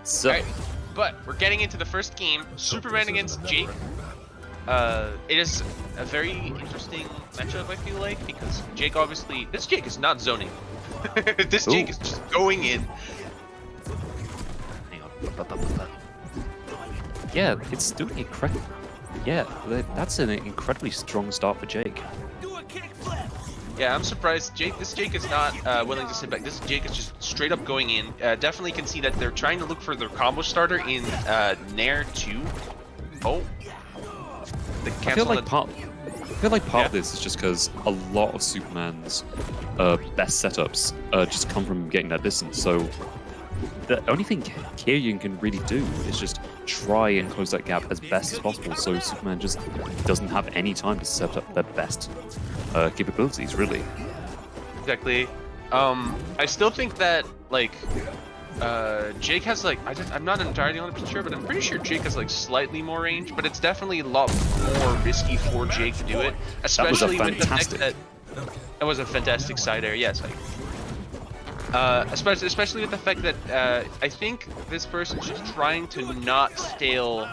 So, Alright, but we're getting into the first game, Superman against Jake. It is a very interesting matchup, I feel like, because Jake obviously... This Jake is not zoning. This Jake is just going in. hang on. Yeah, it's doing incredible. Yeah, that's an incredibly strong start for Jake. Yeah, I'm surprised. This Jake is not willing to sit back. This Jake is just straight up going in. Definitely can see that they're trying to look for their combo starter in Nair 2. Oh. The I feel like part Yeah. of this is just because a lot of Superman's best setups just come from getting that distance. So the only thing Keryan can really do is just try and close that gap as best as possible, so Superman just doesn't have any time to set up their best capabilities, really. Exactly. I still think that, like, Jake has, like, I'm not entirely 100% sure, but I'm pretty sure Jake has, like, slightly more range, but it's definitely a lot more risky for Jake to do it, especially with the fact that that was a fantastic side air. Yes, especially with the fact that I think this person's just trying to not stale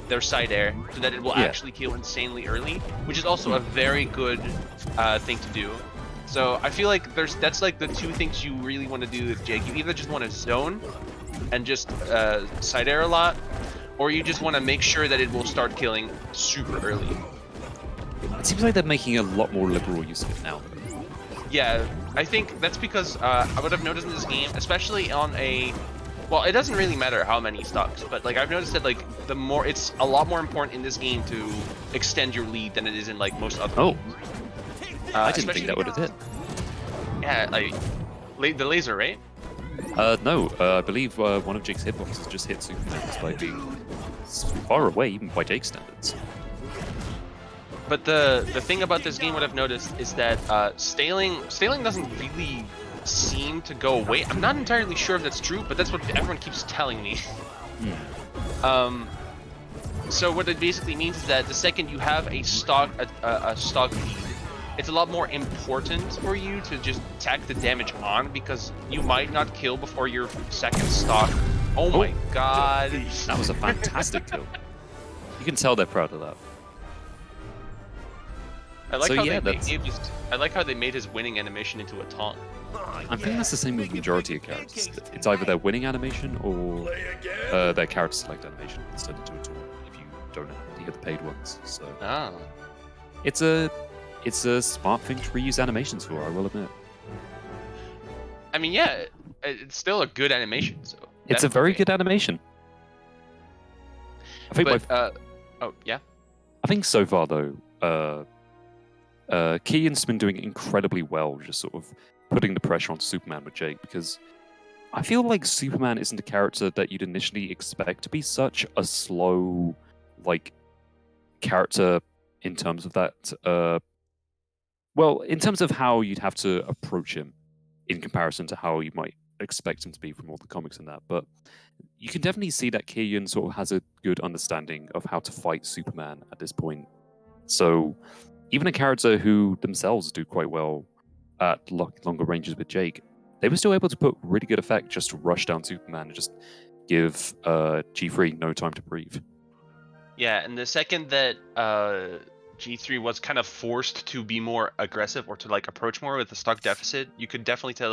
their side air so that it will actually kill insanely early, which is also a very good thing to do. So I feel like that's like the two things you really want to do with Jake. You either just want to zone and just side air a lot, or you just want to make sure that it will start killing super early. It seems like they're making a lot more liberal use of it now. Yeah, I think that's because I would have noticed in this game, especially on a... Well, it doesn't really matter how many stocks, but like I've noticed that like it's a lot more important in this game to extend your lead than it is in like most other games. I didn't think that would have hit. Yeah, like the laser, right? No, I believe one of Jake's hitboxes just hit Superman despite being far away, even by Jake's standards. But the thing about this game, what I've noticed is that staling doesn't really seem to go away. I'm not entirely sure if that's true, but that's what everyone keeps telling me. So what it basically means is that the second you have a stock lead, it's a lot more important for you to just tack the damage on, because you might not kill before your second stock. Oh my god. That was a fantastic kill. You can tell they're proud of that. I like how they made his winning animation into a taunt. I think that's the same with the majority of characters. It's either their winning animation or their character select animation instead of into a taunt if you don't have any of the paid ones. So it's a smart thing to reuse animations for, I will admit. I mean, yeah, it's still a good animation. So it's a very good animation. I think. Oh yeah. I think so far though, Keryan's been doing incredibly well, just sort of putting the pressure on Superman with Jake, because I feel like Superman isn't a character that you'd initially expect to be such a slow, like, character in terms of that. Well, in terms of how you'd have to approach him in comparison to how you might expect him to be from all the comics and that, but you can definitely see that Keryan sort of has a good understanding of how to fight Superman at this point. So even a character who themselves do quite well at longer ranges with Jake, they were still able to put really good effect just to rush down Superman and just give G3 no time to breathe. Yeah, and the second that G3 was kind of forced to be more aggressive or to like approach more with the stock deficit, you could definitely tell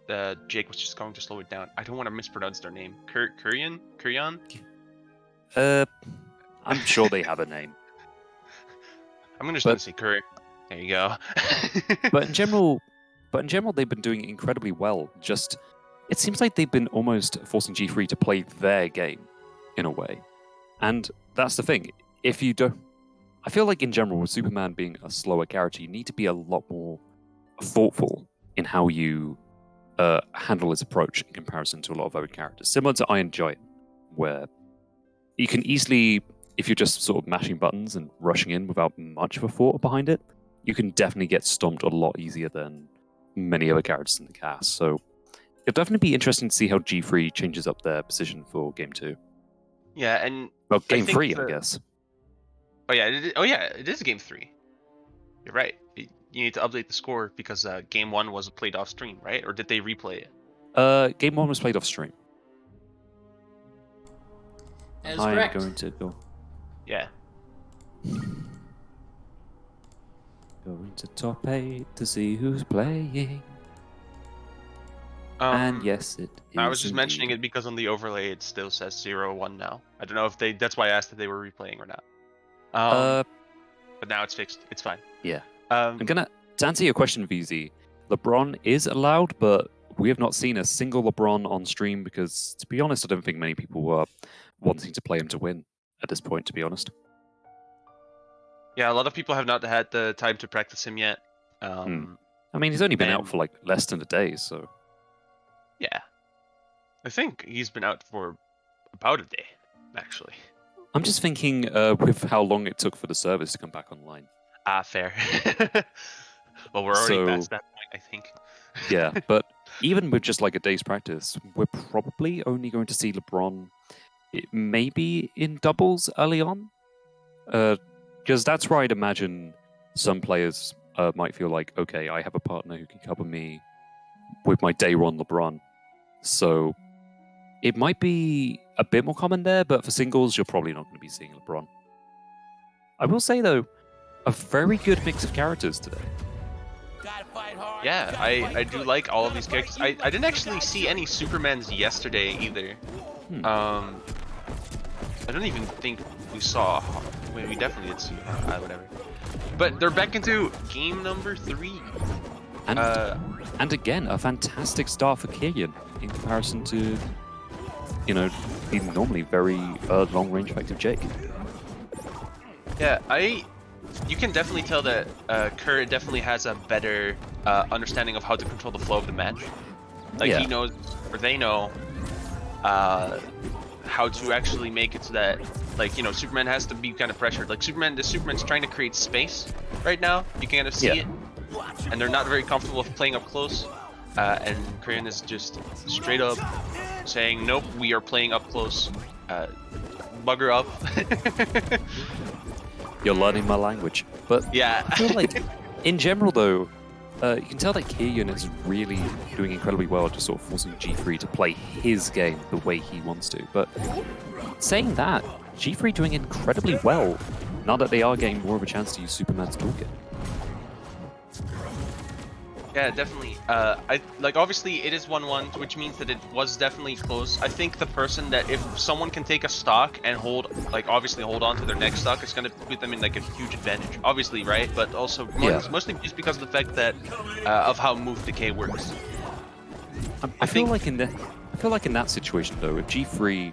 that Jake was just going to slow it down. I don't want to mispronounce their name. Keryan? I'm sure they have a name. I'm just gonna say Curry. There you go. But in general, they've been doing incredibly well. Just, it seems like they've been almost forcing G3 to play their game, in a way. And that's the thing. If you don't, I feel like in general, with Superman being a slower character, you need to be a lot more thoughtful in how you handle his approach in comparison to a lot of other characters. Similar to Iron Giant, where you can easily, if you're just sort of mashing buttons and rushing in without much of a thought behind it, you can definitely get stomped a lot easier than many other characters in the cast. So it'll definitely be interesting to see how G3 changes up their position for Game 2. Yeah, and... Well, Game 3, I guess. Oh yeah, it is Game 3. You're right. You need to update the score because Game 1 was played off stream, right? Or did they replay it? Game 1 was played off stream. That is I'm correct. going to go. Yeah. Going to top 8 to see who's playing. And yes, it is. I was just indeed. mentioning it because on the overlay it still says 0-1 now. I don't know if they. That's why I asked if they were replaying or not. But now it's fixed. It's fine. Yeah. Um, I'm gonna to answer your question, VZ. LeBron is allowed, but we have not seen a single LeBron on stream because, to be honest, I don't think many people are wanting to play him to win at this point. To be honest. yeah, a lot of people have not had the time to practice him yet. I mean, he's only been out and- for like less than a day, so. Yeah. I think he's been out for about a day, actually. I'm just thinking with how long it took for the service to come back online. Ah, fair. Well, we're already So- past that point, I think. Yeah, but even with just like a day's practice, we're probably only going to see LeBron maybe in doubles early on. Because that's where I'd imagine some players might feel like, okay, I have a partner who can cover me with my day one LeBron. So it might be a bit more common there, but for singles, you're probably not going to be seeing LeBron. I will say, though, a very good mix of characters today. Yeah, I do like all of these characters. I didn't actually see any Supermans yesterday either. I don't even think we saw. Wait, we definitely did see. Whatever. But they're back into game number 3. And again, a fantastic start for Keryan in comparison to, you know, the normally very long-range effective Jake. Yeah, you can definitely tell that Kerr definitely has a better understanding of how to control the flow of the match. Like Yeah. he knows, or they know, how to actually make it so that, like, you know, Superman has to be kind of pressured. Like Superman's trying to create space right now. You can kind of see it, and they're not very comfortable with playing up close. And Keryan is just straight up saying, "Nope, we are playing up close. Bugger up." You're learning my language. But Yeah. I feel like, in general, though, you can tell that Keryan is really doing incredibly well, just sort of forcing G3 to play his game the way he wants to. But saying that, G3 doing incredibly well now that they are getting more of a chance to use Superman's toolkit. Yeah, definitely. Obviously it is 1-1, which means that it was definitely close. I think the person that, if someone can take a stock and obviously hold on to their next stock, it's gonna put them in like a huge advantage. Obviously, right? But also mostly just because of the fact that of how move decay works. I feel like in that situation though, if G3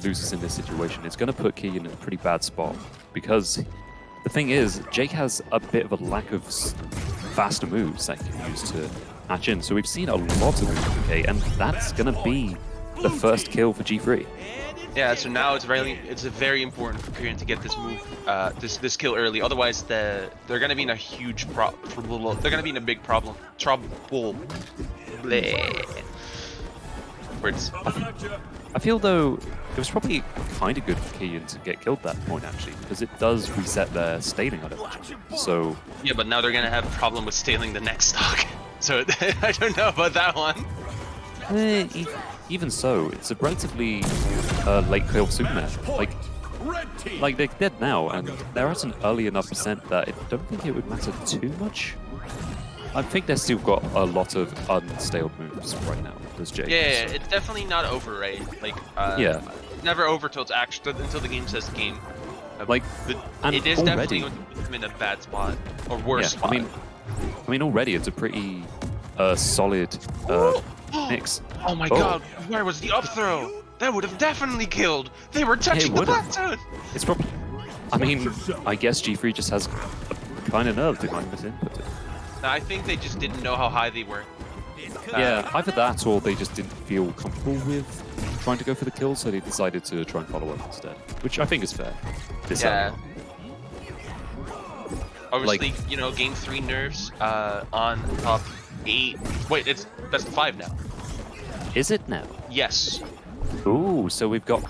loses in this situation, it's going to put Keryan in a pretty bad spot because the thing is, Jake has a bit of a lack of faster moves that he can use to match in. So we've seen a lot of move decay, and that's going to be the first kill for G3. Yeah, so now it's very important for Keryan to get this move, this kill early. Otherwise, they're gonna be in a huge they're gonna be in a big problem. Trouble. Bleh. Words. I feel though it was probably kind of good for Keryan to get killed that point actually, because it does reset their staling on it. So yeah, but now they're gonna have a problem with staling the next stock. So I don't know about that one. Even so, it's a relatively late kill Superman. Like they're dead now, and they're at an early enough percent that I don't think it would matter too much. I think they've still got a lot of unstaled moves right now. Does Jake? Yeah, it's definitely not over, right? Like, never over till until the game says game. It is definitely going to put them in a bad spot or worse spot. I mean, already it's a pretty solid mix. Oh my god, where was the up throw? That would have definitely killed. They were touching the button. It's probably. I mean, I guess G3 just has a kind of nerve to kind of misinput it. I think they just didn't know how high they were. Yeah, either that or they just didn't feel comfortable with trying to go for the kill, so they decided to try and follow up instead, which I think is fair. Obviously, you know, game 3 nerfs on top 8. Wait, it's best of 5 now. Is it now? Yes. Ooh, so we've got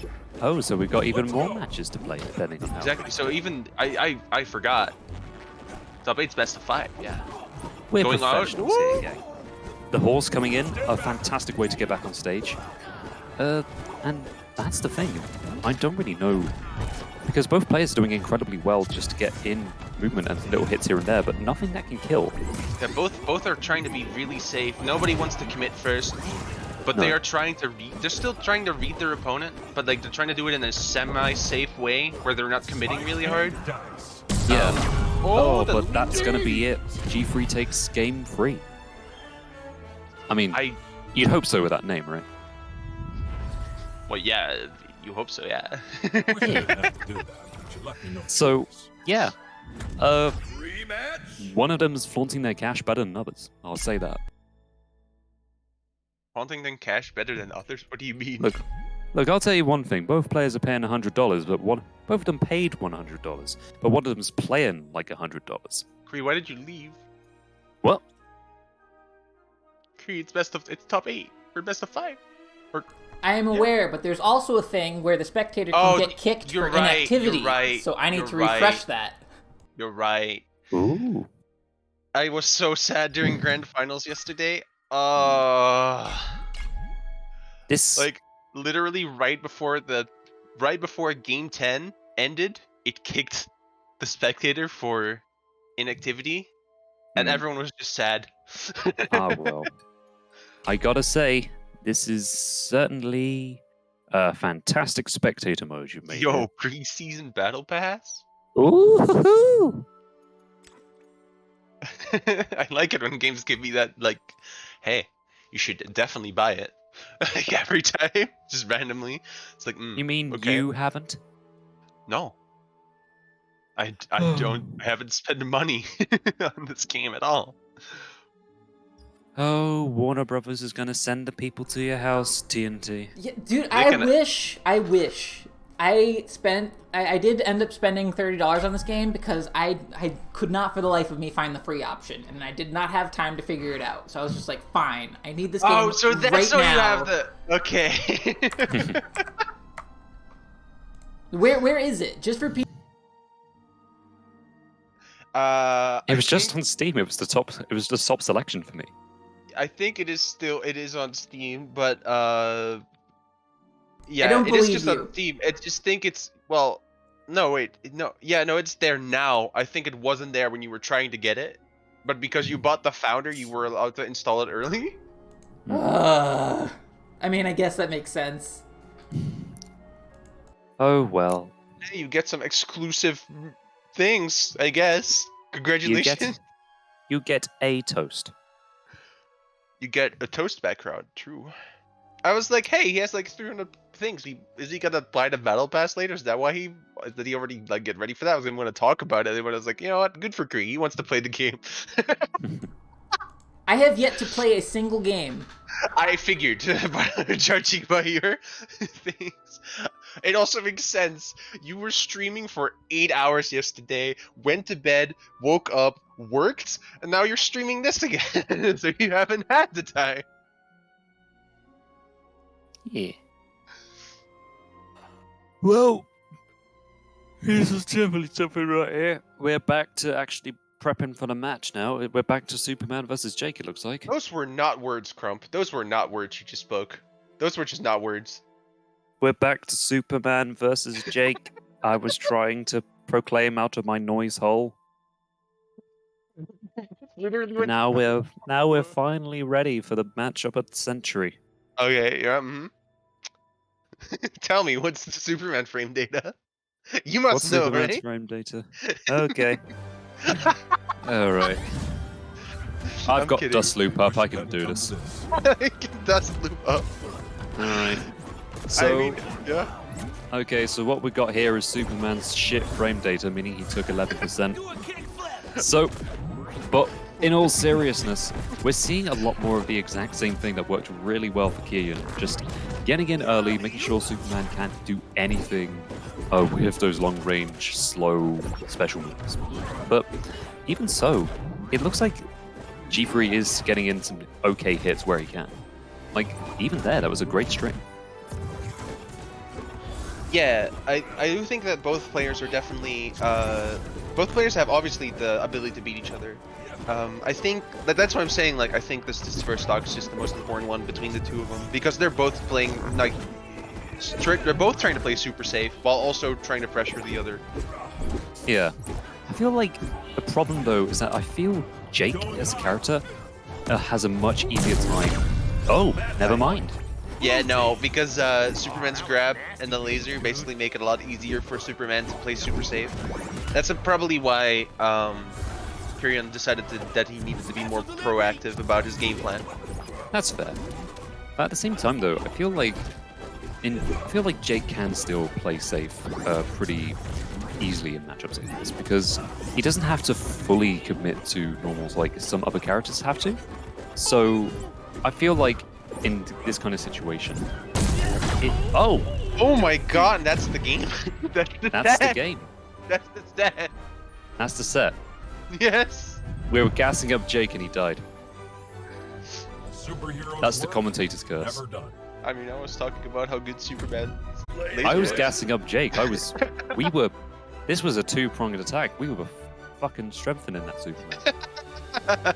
even more matches to play depending on how. Exactly. So even I forgot. Top 8's best of 5. Yeah. We're going out. professionals here, gang. The horse coming in, a fantastic way to get back on stage. And That's the thing. I don't really know. Because both players are doing incredibly well just to get in movement and little hits here and there, but nothing that can kill. Yeah, both are trying to be really safe. Nobody wants to commit first, but they are trying to read. They're still trying to read their opponent, but like they're trying to do it in a semi-safe way where they're not committing really hard. Yeah. But that's gonna be it. G3 takes game 3. I mean, you'd hope so with that name, right? Well, yeah, you hope so, yeah. So, yeah. One of them's flaunting their cash better than others. I'll say that. Flaunting their cash better than others? What do you mean? Look, I'll tell you one thing. Both players are paying $100, but both of them paid $100. But one of them's playing like $100. Kree, why did you leave? What? Kree, it's top 8 or best of 5. Or I am aware, but there's also a thing where the spectator can get kicked for inactivity. You're right. So I need to refresh that. You're right. Ooh. I was so sad during grand finals yesterday. This like literally right before game 10 ended, it kicked the spectator for inactivity, and everyone was just sad. well. I gotta say, this is certainly a fantastic spectator mode you made. Yo, preseason battle pass? Ooh! I like it when games give me that, like, hey, you should definitely buy it. Like every time, just randomly. It's like, you mean okay. you haven't? No. I haven't spent money on this game at all. Oh, Warner Brothers is gonna send the people to your house, TNT. Yeah, dude, I wish. I did end up spending $30 on this game because I could not for the life of me find the free option, and I did not have time to figure it out. So I was just like, fine, I need this game right now. Oh, so that's why you have the... Okay. Where is it? Just for people... It was just on Steam. It was the top selection for me. I think it is on Steam, but yeah, I don't it is believe just you. on Steam. I just think it's no, it's there now. I think it wasn't there when you were trying to get it, but because you bought the Founder, you were allowed to install it early. I mean, I guess that makes sense. Oh well. You get some exclusive things, I guess. Congratulations. You get a toast. You get a toast background. True. I was like, hey, he has like 300 things. Is he gonna buy the battle pass later? Is that why did he already like get ready for that? I was gonna want to talk about it, but I was like, you know what? Good for Kree. He wants to play the game. I have yet to play a single game. I figured, judging by your things. It also makes sense. You were streaming for 8 hours yesterday, went to bed, woke up, worked, and now you're streaming this again. So you haven't had the time. Yeah. Well, this is definitely something right here. We're back to actually prepping for the match now. We're back to Superman versus Jake, it looks like. Those were not words, Crump. Those were not words you just spoke. Those were just not words. We're back to Superman versus Jake. I was trying to proclaim out of my noise hole. Now we're finally ready for the matchup at the Century. Okay, yeah. Tell me, what's the Superman frame data? You must know, Superman's right? frame data? Okay. All right. I've got kidding. dust loop up. I can do this. I can dust loop up. All right. So, I mean, yeah. okay, so what we got here is Superman's shit frame data, meaning he took 11%. So, but in all seriousness, we're seeing a lot more of the exact same thing that worked really well for Keryan. Just getting in early, making sure Superman can't do anything with those long-range, slow special moves. But even so, it looks like G3 is getting in some okay hits where he can. Like, even there, that was a great string. Yeah, I do think that both players are definitely both players have obviously the ability to beat each other. I think that's what I'm saying. Like, I think this first stock is just the most important one between the two of them because they're both playing like they're both trying to play super safe while also trying to pressure the other. Yeah. I feel like the problem, though, is that I feel Jake, as a character, has a much easier time. Oh, never mind. Yeah, no, because Superman's grab and the laser basically make it a lot easier for Superman to play super safe. That's probably why Keryan decided that he needed to be more proactive about his game plan. That's fair. But at the same time, though, I feel like Jake can still play safe pretty easily in matchups like this, because he doesn't have to fully commit to normals like some other characters have to. So I feel like in this kind of situation, oh my god, and that's the game. That's the game. That's the stat. That's the set. Yes. We were gassing up Jake and he died. Superheroes That's the commentator's curse. never done. I mean, I was talking about how good Superman. I was gassing up Jake. This was a two-pronged attack. We were fucking strengthening that Superman.